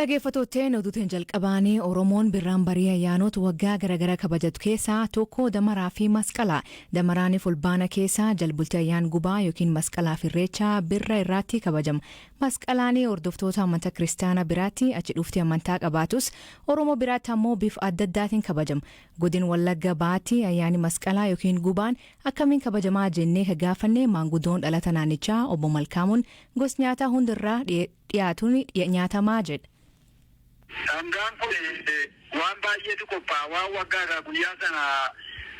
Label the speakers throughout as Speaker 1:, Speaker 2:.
Speaker 1: Dhaggeeffattootni oduutiin jalqabaanii Oromoon birraan barii ayyaanota waggaa garaagaraa kabajatu keessaa tokko damaraa fi masqalaa. Damaraan fulbaana keessaa jalbultii ayyaan gubaa yookiin masqalaa fi irreechaa birra irratti kabajama. Masqalaan hordoftoota amantaa kiristaanaa biraatti achi dhufti amantaa qabaatus Oromoo biraatti ammoo bifa adda addaatiin kabajama. Godin Wallagga baatti ayyaani masqalaa yookiin gubaan akkamiin kabajamaa jennee gaafanne maanguddoon dhalata naannichaa obbo Malkaamuun gosa nyaataa hundirraa dhiyaatuun nyaatamaa jedha.
Speaker 2: Sangaan kun waan baay'eetu qophaa'a. Waan waggaa guyyaa sana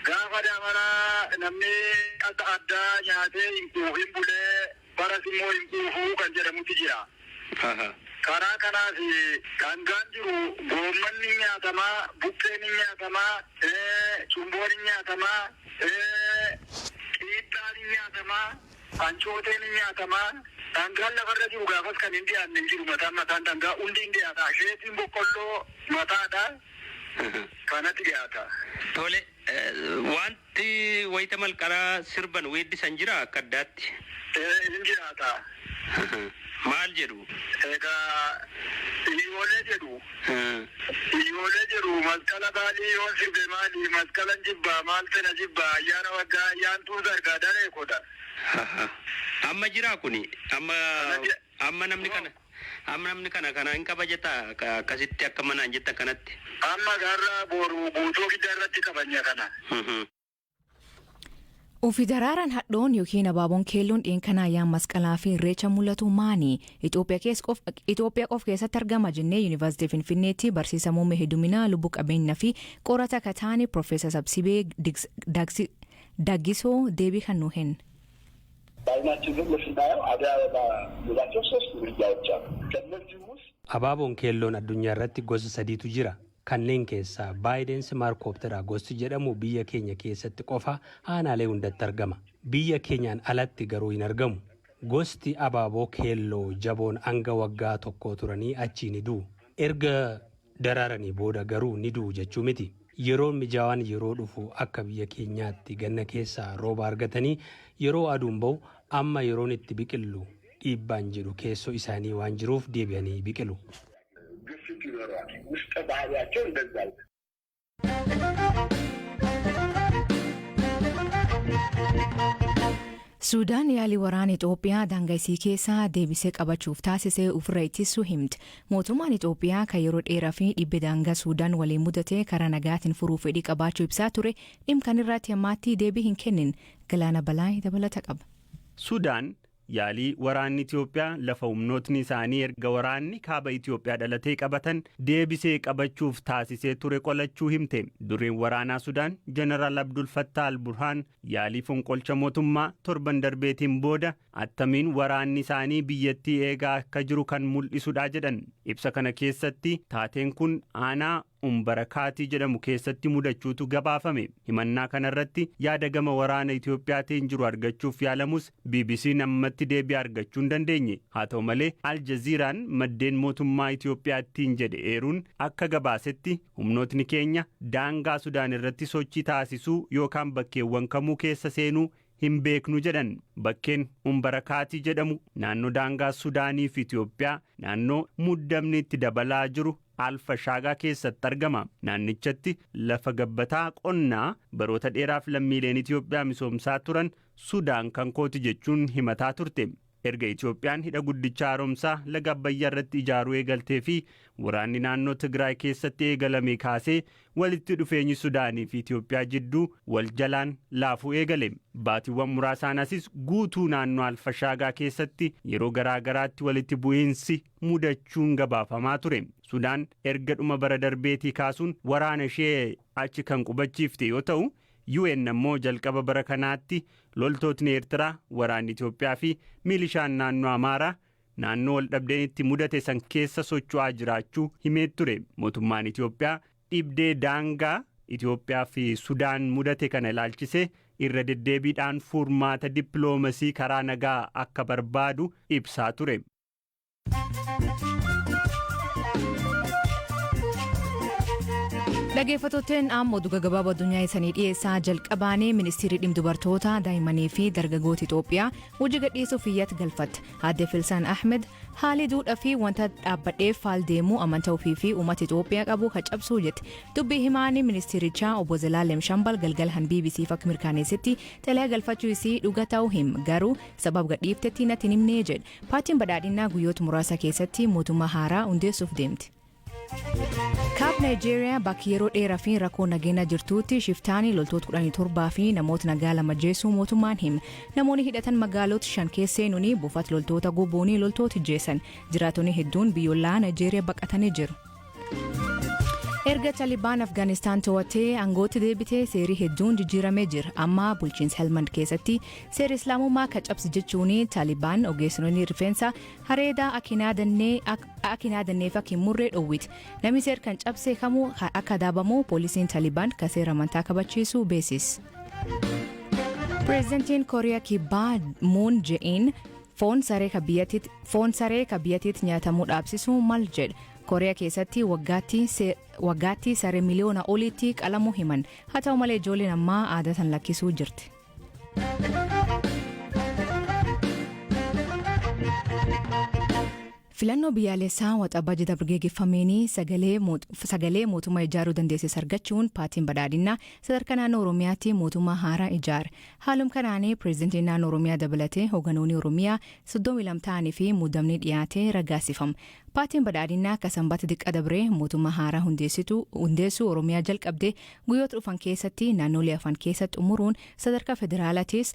Speaker 2: gaafa damaraa namni akka addaa nyaatee hin bulee baras immoo hin quufuu kan jedhamutu jira. Karaa kanaas sangaan jiru goommanni ni nyaatamaa, buqqeen ni nyaatamaa, cumboon ni nyaatamaa, qiixxaan ni nyaatamaa, ancooteen ni nyaatamaa. Sangaan lafarra jiru gaafas kan hin dhiyaanne jiru mataan sangaa hundi hin dhiyaata. Asheetiin boqqolloo mataadha. Kanatti dhiyaata.
Speaker 3: Tole wanti wayita malqaraa sirban weeddisan jira akka addaatti.
Speaker 2: Hin jiraata.
Speaker 3: Maal jedhu?
Speaker 2: Egaa iyyoolee jedhu. Iyyoolee jedhu masqala baalii yoon sirbe maali? Masqalan jibbaa maal tana jibbaa ayyaana waggaa ayyaantuu gargaa daree godha.
Speaker 3: Amma jira kuni amma namni kana hin kabajata akkasitti akka manaan jetta kanatti.
Speaker 2: Amma garra boru guutuu gidarratti kabanya kana.
Speaker 1: Ufi daraaran hadhoon yookiin abaaboon keelloon dhiyeenya ayyaan masqalaa fi irreecha mul'atu maani? Itoophiyaa qof keessatti argama jennee Yuunivarsiitii Finfinneetti barsiisaa muummee hedduminaa lubbuu qabeenyaa fi qorata kataanii Profeesar Sabsibee Daggisoo deebii kan nu kennan.
Speaker 4: Abaaboon keelloon addunyaa irratti gosa sadiitu jira. Kanneen keessaa baay'insi maarkoopteraa gosti jedhamu biyya keenya keessatti qofa aanaalee hundatti argama. Biyya keenyaan alatti garuu hin argamu. Gosti abaaboo keelloo jaboon hanga waggaa tokko turanii achi ni du'u. Erga daraaranii booda garuu ni du'u jechuu miti. Yeroon mijaawaan yeroo dhufu akka biyya keenyaatti ganna keessaa rooba argatanii yeroo aduun ba'u amma yeroon itti biqilu dhiibbaan jedhu keessoo isaanii waan jiruuf deebi'anii biqilu.
Speaker 1: Suudaan yaalii waraana Itoophiyaa daangaa isii keessaa deebisee qabachuuf taasisee ofirra ittisuu himti. Mootummaan Itoophiyaa kan yeroo dheeraa fi dhibba daangaa Suudaan waliin mudate karaa nagaatiin furuu fedhii qabaachuu ibsaa ture dhimma irratti ammaatti deebii hin kennin. Galaana Balaa dabalata qaba.
Speaker 5: Suudaan yaalii waraanni Itoophiyaa lafa humnootni isaanii erga waraanni kaaba Itoophiyaa dhalatee qabatan deebisee qabachuuf taasisee ture qolachuu himte. Dureen waraanaa Sudaan Jeneraal Abdul Fattah al-Burhaan yaalii fonqolcha mootummaa torban darbeetiin booda attamiin waraanni isaanii biyyattii eegaa akka jiru kan mul'isudha jedhan. Ibsa kana keessatti taateen kun aanaa Umbarakaatii jedhamu keessatti mudachuutu gabaafame. Himannaa kanarratti yaada gama waraana Itoophiyaatiin jiru argachuuf yaalamus BBC'n ammatti deebii argachuu hin dandeenye. Haa ta'u malee Aljaziiraan maddeen mootummaa Itoophiyaattiin jedhe eeruun akka gabaasetti humnootni keenya daangaa Sudaan irratti sochii taasisuu yookaan bakkeewwan kamuu keessa seenuu hin beeknu jedhan. Bakkeen Umbarakaatii jedhamu naannoo daangaa Sudaanii fi Itoophiyaa naannoo muddamni itti dabalaa jiru Alfashaagaa keessatti argama. Naannichatti lafa gabbataa qonnaa baroota dheeraaf lammiileen Itoophiyaa misoomsaa turan Sudaan kan kooti jechuun himataa turte. Erga Itoophiyaan hidha guddicha haaromsaa laga Abbayyaa irratti ijaaruu eegaltee fi waraanni naannoo Tigraay keessatti eegalame kaasee walitti dhufeenyi Sudaanii fi Itoophiyaa jidduu wal jalaan laafuu eegale. Baatiiwwan muraasaanis guutuu naannoo Alfashaagaa keessatti yeroo garaagaraatti walitti bu'iinsi mudachuun gabaafamaa ture. Sudaan erga dhuma bara darbeetii kaasuun waraana ishee achi kan qubachiifte yoo ta'u, UN ammoo jalqaba bara kanaatti loltootni Eertiraa waraanni Itoophiyaa fi milishaan naannoo Amaaraa naannoo wal dhabdeen itti mudate san keessa socho'aa jiraachuu himee ture. Mootummaan Itoophiyaa dhibdee daangaa Itoophiyaa fi Sudaan mudate kana ilaalchisee irra deddeebiidhaan furmaata dippiloomasii karaa nagaa akka barbaadu ibsaa ture.
Speaker 1: Dhaggeeffattootni amma oduu gabaabaa addunyaa isanii dhiyeessaa jalqabaanii ministeerri dhimma dubartoota daa'immanii fi dargaggoota Itoophiyaa hojii gadhiisuuf iyyata galfatte. Aadde Filsaan Ahmed Haali duudhaa fi wanta dhaabbadheef faal deemuu amantaa ofii fi uummata Itoophiyaa qabu ka cabsuu jetti. Dubbii himaanii ministeerichaa obbo Zalaalem Shambal galgalaan BBC akka mirkaneessetti xalayaa galfachuu isii dhuga ta'uu him garuu sabab gadhiiftetti natti himnee jedhe. Paartiin badhaadhinaa guyyoota muraasa keessatti mootummaa haaraa hundeessuuf deemti. Kaap Nigeeriyaa bakka yeroo dheeraa fi rakkoo nageenya jirtuutti shiftaanii loltoota 17 fi namoota nagaa lama jeessuu mootummaan hima. Namoonni hidhatan magaalota 5 keessa seenuun buufata loltoota gubuunii loltoota jeessan. Jiraatonni hedduun biyyoolaa Nigeeriyaa baqatanii jiru. Erga Taliban Afghanistan to'attee aangootti deebitee seerii hedduun jijjiiramee jira. Amma bulchiinsa Helmand keessatti seera islaamummaa ka cabsi jechuun Taliban ogeessonni rifeensa hareedaa akinaadannee fi murree dhoowwiti. Namni seera kan cabse kamuu akka daabamu poolisiin Taliban ka seera amantaa kabachiisuu beeksisa. Pireezidantiin Kooriyaa Kibbaa Moon Jae-in foon saree ka biyyattiitti nyaatamuu dhaabsisuu mal jedhe. Kooriyaa keessatti waggaatti saree miliyoona oliitti qalamuu himan. Haa ta'u malee ijoolleen ammaa aadaa san lakkisuu jirti. Filannoo biyyaalessaa waxabajjii dabre geggeeffameen sagalee mootummaa ijaaruu dandeessis argachuun paartiin badhaadhinaa sadarkaa naannoo Oromiyaatti mootummaa haaraa ijaare. Haaluma kanaan pireezidantiin naannoo Oromiyaa dabalatee hooggantoonni Oromiyaa 32 ta'anii fi muudamni dhiyaatee raggaasifama. Paartiin badhaadhinaa akka sanbata xiqqaa dabree mootummaa haaraa hundeessuu Oromiyaa jalqabde guyyoota dhufan keessatti naannolee afaan keessatti xumuruun sadarkaa federaalaatiis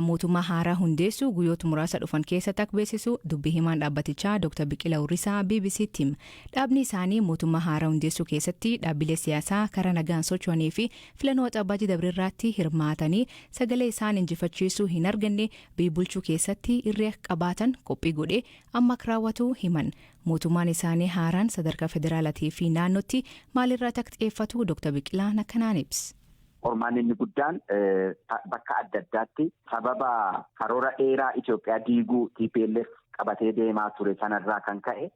Speaker 1: mootummaa haaraa hundeessuu guyyoota muraasa dhufan keessatti akka beeksisu dubbii himaan dhaabbatichaa Dr. Biqilaa Urrisaa BBC'tti hima. Dhaabni isaanii mootummaa haaraa hundeessuu keessatti dhaabbilee siyaasaa karaa nagaan socho'anii fi filannoo waxabajjii dabre irratti hirmaatanii sagalee isaan injifachiisuu hin arganne biyya bulchuu keessatti irree qabaatan qophii godhee amma raawwatu himan. Mootummaan isaanii haaraan sadarkaa federaalaatii fi naannootti maalirratti akka xiyyeeffatu Dr. Biqilaan akkanaan ibsa.
Speaker 6: Qormaanni inni guddaan bakka adda addaatti sababa karoora dheeraa Itoophiyaa diiguu TPLF qabatee deemaa ture sanarraa kan ka'e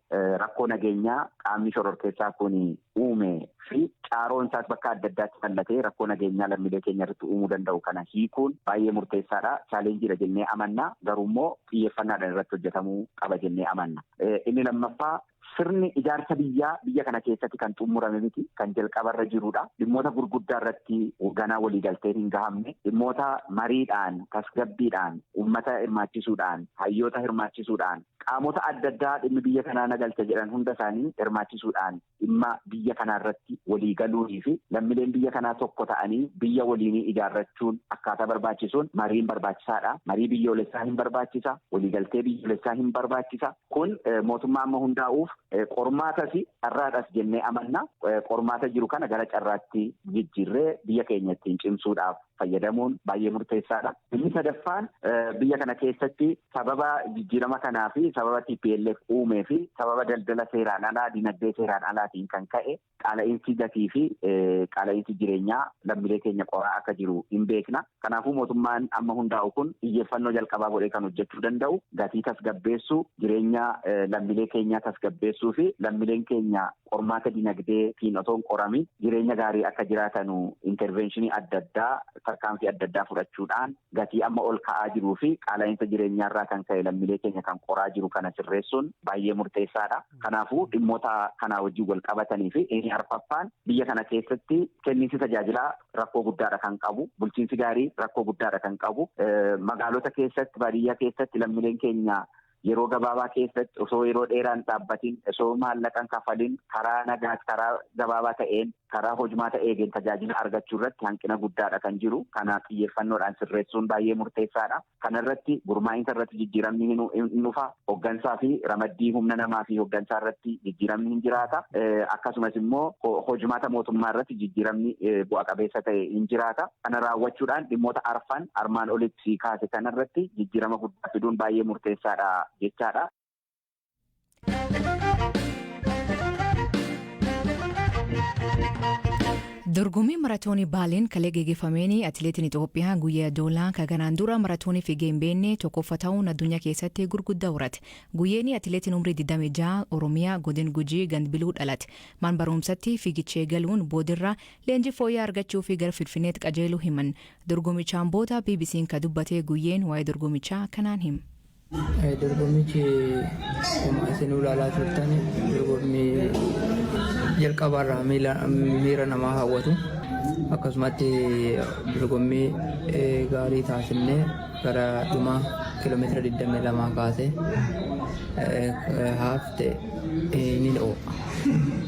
Speaker 6: rakkoo nageenyaa qaamni shororkeessaa kun uume fi caaroon isaas bakka adda addaatti fallatee rakkoo nageenyaa lammiilee keenya irratti uumuu danda'u kana hiikuun baay'ee murteessaadha. Chaalenjiidha jennee amanna. Garuu immoo xiyyeeffannaadhaan irratti hojjetamuu qaba jennee amanna. Inni lammaffaa sirni ijaarsa biyya kana keessatti kan xumurame miti kan jalqabarra jirudha. Dhimmoota gurguddaa irratti ganaa waliigaltee hin gahamne dhimmoota mariidhaan tasgabbiidhaan uummata hirmaachisuudhaan hayyoota hirmaachisuudhaan qaamota adda addaa dhimmi biyya kanaa nagalcha jedhan hunda isaanii hirmaachisuudhaan dhimma biyya kanaa irratti waliigaluunii fi lammiileen biyya kanaa tokko ta'anii biyya waliinii ijaarrachuun akkaataa barbaachisuun mariin barbaachisaadha. Marii biyyoolessaa hin barbaachisa. Waliigaltee biyyoolessaa hin barbaachisa. Kun mootummaa amma hundaa'uuf qormaata fi carraadhas jennee amanna. Qormaata jiru kana gara carraatti jijjiirree biyya keenya ittiin cimsuudhaaf fayyadamuun baay'ee murteessaadha. Inni sadaffaan biyya kana keessatti sababa jijjiirama kanaa fi sababa TPLF uumee fi sababa daldala seeraan alaa dinagdee seeraan alaatiin kan ka'e qaala'insi gatii fi qaala'insi jireenyaa lammiilee keenya qoraa akka jiru hin beekna. Kanaafuu mootummaan amma hundaa'u kun xiyyeeffannoo jalqabaa godhee kan hojjechuu danda'u gatii tasgabbeessuu, jireenya lammiilee keenyaa tasgabbeessuu fi lammiileen keenya qormaata dinagdeetiin otoo hin qoramin jireenya gaarii akka jiraatanu intervenshinii adda addaa tarkaanfii adda addaa fudhachuudhaan gatii amma ol ka'aa jiruu fi qaala'insa jireenyaarraa kan ka'e lammiilee keenya kan qoraa jiru kana sirreessuun baay'ee murteessaadha. Kanaafuu dhimmoota kanaa wajjin wal qabatanii fi inni arfaffaan biyya kana keessatti kenniinsi tajaajilaa rakkoo guddaadha kan qabu, bulchiinsi gaarii rakkoo guddaadha kan qabu, magaalota keessatti baadiyyaa keessatti lammiileen keenya yeroo gabaabaa keessatti osoo yeroo dheeraan dhaabbatiin osoo maallaqan kafalin karaa nagaas karaa gabaabaa ta'een karaa hojmaata eegeen tajaajila argachuu irratti hanqina guddaadha kan jiru. Kana xiyyeeffannoodhaan sirreessuun baay'ee murteessaadha. Kana irratti gurmaa'insa irratti jijjiiramni hin dhufa. Hoggansaa fi ramaddii humna namaa fi hoggansaa irratti jijjiiramni hin jiraata. Akkasumas immoo hojmaata mootummaa irratti jijjiiramni bu'a qabeessa ta'e hin jiraata. Kana raawwachuudhaan dhimmoota armaan olitti kaase kana irratti jijjiirama guddaa fiduun baay'ee murteessaadha jechaadha.
Speaker 1: Dorgommii maratoonii Baaliin kalee geggeeffameen atileetiin Itoophiyaa guyyaa doolaa kaganaan dura maratoonii fiigee hin beekne tokkoffaa ta'uun addunyaa keessatti gurguddaa horate. Guyyeen atileetiin umrii 26 Oromiyaa godina Gujii Gandbiluu dhalate. Man barumsatti fiigichee galuun boodirraa leenjii fooyya'aa argachuu fi gara Finfinneetti qajeeluu himan. Dorgommichaan booda BBC'n ka dubbate guyyeen waa'ee dorgommichaa kanaan hima.
Speaker 7: Dorgommichi akkuma isin ilaalaa turtan dorgommii jalqabarraa miira namaa hawwatu akkasumatti dorgommii gaarii taasifnee gara dhuma kiiloomeetira 22 kaasee hafte ni dho'a.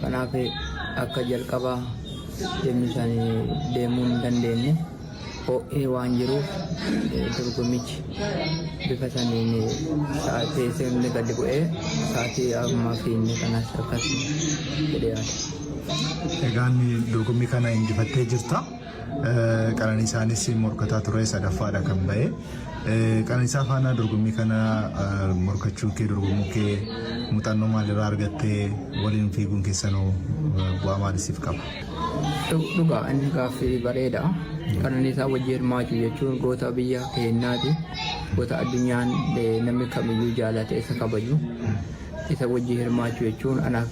Speaker 7: Kanaaf akka jalqabaa deemuu hin dandeenye ho'ee waan jiruuf dorgommichi bifa saniin sa'aatii sirni gadi bu'ee sa'aatii ammaa fi inni kanas akkas jedhee yaada.
Speaker 8: Egaan dorgommii kana injifattee jirta. Qananiisaanis morkataa ture sadaffaadha kan ba'e. Qananiisaa faana dorgommii kana morkachuu kee dorgomuu kee muuxannoo maalirraa argattee waliin fiiguun keessanoo bu'aa maalisiif qaba?
Speaker 7: Dhugaa inni gaaffii bareeda. Qananiisaa wajjin hirmaachuu jechuun goota biyya keenyaati. Goota addunyaan namni kamiyyuu jaalate isa kabaju. Isa wajjin hirmaachuu jechuun anaaf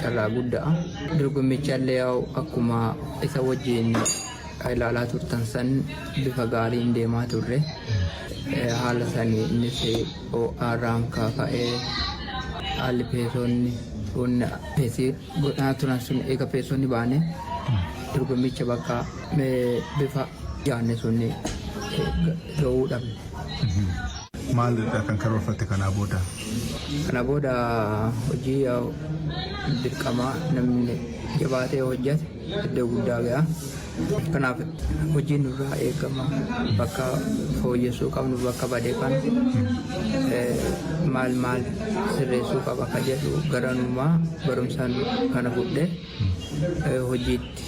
Speaker 7: carraa guddaa. Dorgommichallee akkuma isa wajjin ilaalaa turtan san bifa gaariin deemaa turre. Haala sanii innis OR'aan ka'ee haalli peesoonni peesii godhaa turan sun eega peesoonni baane dorgommicha bakka bifa jaanne sunni ga'uu dhabne.
Speaker 8: Maalidha kan karoorfatte kanaa booda?
Speaker 7: Kana booda hojii dirqamaa namni jabaatee hojjate iddoo guddaa ga'a. Kanaaf hojiin nurraa eegama bakka fooyyessuu qabnu bakka badee kan maal sirreessuu qaba akka jedhu garanumaa barumsaan kana fudhee hojiitti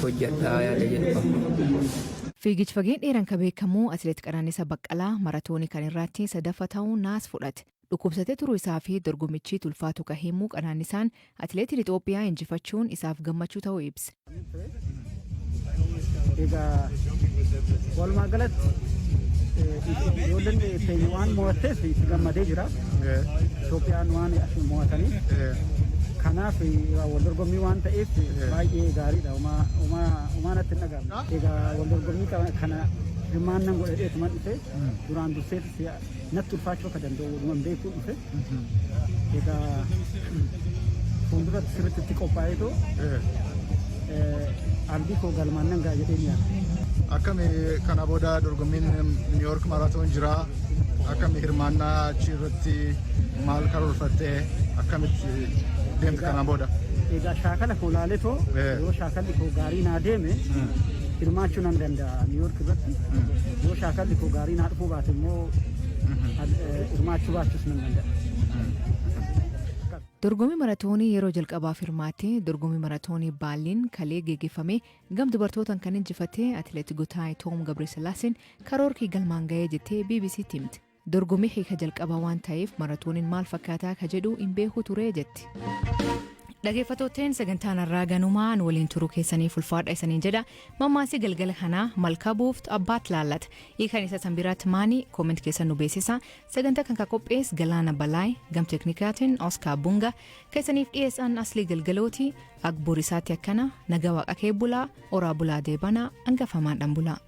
Speaker 7: hojjedhaa yaada jedhu qaba.
Speaker 1: Fiigichi fageen dheeran kan beekamu atileet Qananiisaa Baqqalaa maratoonii kan irratti sadaffaa ta'uun naas fudhate. Dhukkubsatee turuu isaa fi dorgommichi ulfaatu kahimuu Qananiisaan atileetiin Itoophiyaa injifachuun isaaf gammachuu ta'uu ibse.
Speaker 9: Egaa walumaa galatti ijoolleen keenya waan mo'atteef itti gammadee jira. Itoophiyaan waan as mo'ataniif kanaaf wal dorgommii waan ta'eef baay'ee gaariidha. Umaan itti dhaga'ama. Egaa wal dorgommii kana hirmaannan godhadheetuman dhufe duraan dursee natti ulfaachuu akka danda'u walumaan beekuu dhufe. Egaa fuulduratti sirriitti qophaa'eetoo abdii koo galmaannan gaa jedhee ni yaada.
Speaker 8: Akkami kana booda dorgommiin Niiwuork maraatoon jira. Akkami hirmaannaa achi irratti maal karoorfattee akkamitti deemte kana booda?
Speaker 9: Egaa shaakala koo laaleetoo yoo shaakalli koo gaarii naa deeme hirmaachuu nan danda'a Niiwuork irratti. Yoo shaakalli koo gaarii naa dhufuu baate immoo hirmaachuu baachuus nan danda'a.
Speaker 1: Dorgommii maratoonii yeroo jalqabaaf hirmaattee dorgommii maratoonii Baaliin kalee geggeeffame gam dubartootaan kan injifatte atileet Gotaayee Toom Gabresillaaseen karoorkii galmaan ga'ee jettee BBC'tti himte. Dorgommii hiika jalqabaa waan ta'eef maratooniin maal fakkaataa ka jedhu hin beeku ture jetti. Dhaggeeffattootteen sagantaan irraa ganumaan waliin turuu keessaniif ulfaadha isaniin jedha. Mammaasii galgala kanaa malkaa buuftu abbaat laallata. Hiikan isa sanbiraatti maanii kooment keessan nu beeksisa. Sagantaa kan qophees Galaana Balaay gam teknikaatiin Oskar Bunga keessaniif dhiyeessan aslii galgalooti agborisaatti akkana nagaa waaqa kee bulaa oraa bulaa deebanaa hangafamaadhaan bulaa.